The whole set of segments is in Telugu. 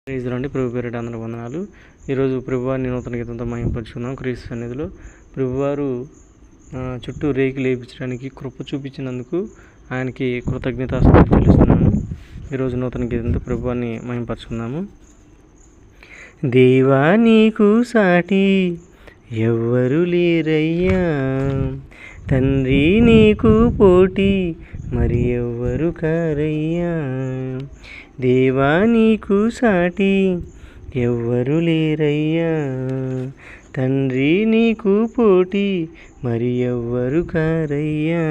ప్రైజ్లాండి. ప్రభు పేరిట అందరూ వందనాలు. ఈరోజు ప్రభువారిని నూతన గీతంతో మహిమపరుచుకుందాం. క్రీస్తు సన్నిధిలో ప్రభువారు చుట్టూ రేకులు లేపించడానికి కృప చూపించినందుకు ఆయనకి కృతజ్ఞతాస్తుతులు చెల్లిస్తున్నాము. ఈరోజు నూతన గీతంతో ప్రభువారిని మహిమపరుచుకుందాము. దేవా నీకు సాటి ఎవ్వరు లేరయ్యా, తండ్రి నీకు పోటీ మరి ఎవ్వరు కారయ్యా. దేవా నీకు సాటి ఎవ్వరు లేరయ్యా, తండ్రి నీకు పోటీ మరి ఎవ్వరు కారయ్యా.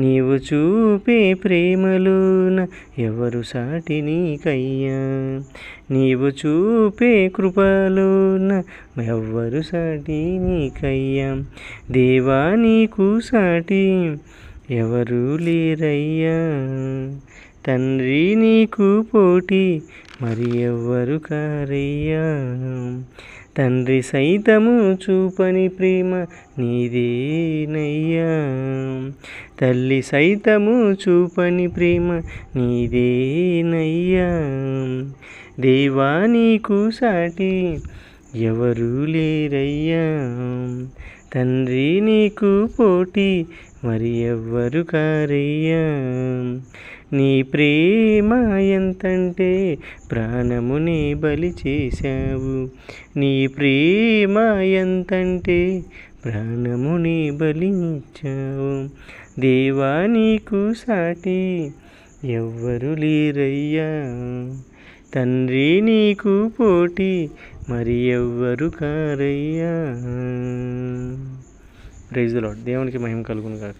నీవు చూపే ప్రేమలోన ఎవరు సాటి నీకయ్యా, నీవు చూపే కృపలోన ఎవ్వరు సాటి నీకయ్యా. దేవా నీకు సాటి ఎవరు లేరయ్యా, తండ్రి నీకు పోటీ మరి ఎవ్వరు కారయ్యా. తండ్రి సైతము చూపని ప్రేమ నీదేనయ్యా, తల్లి సైతము చూపని ప్రేమ నీదేనయ్యా. దేవా నీకు సాటి ఎవరు లేరయ్యా, తండ్రి నీకు పోటీ మరి ఎవ్వరు కారయ్యా. నీ ప్రేమ ఎంతంటే ప్రాణమునే బలి చేశావు, నీ ప్రేమ ఎంతంటే ప్రాణమునే బలి ఇచ్చావు. దేవా నీకు సాటి ఎవ్వరు లేరయ్యా, తండ్రి నీకు పోటీ మరి ఎవ్వరు కారయ్యా. Praise the lord. దేవునికి మహిమ కలుగును గాక.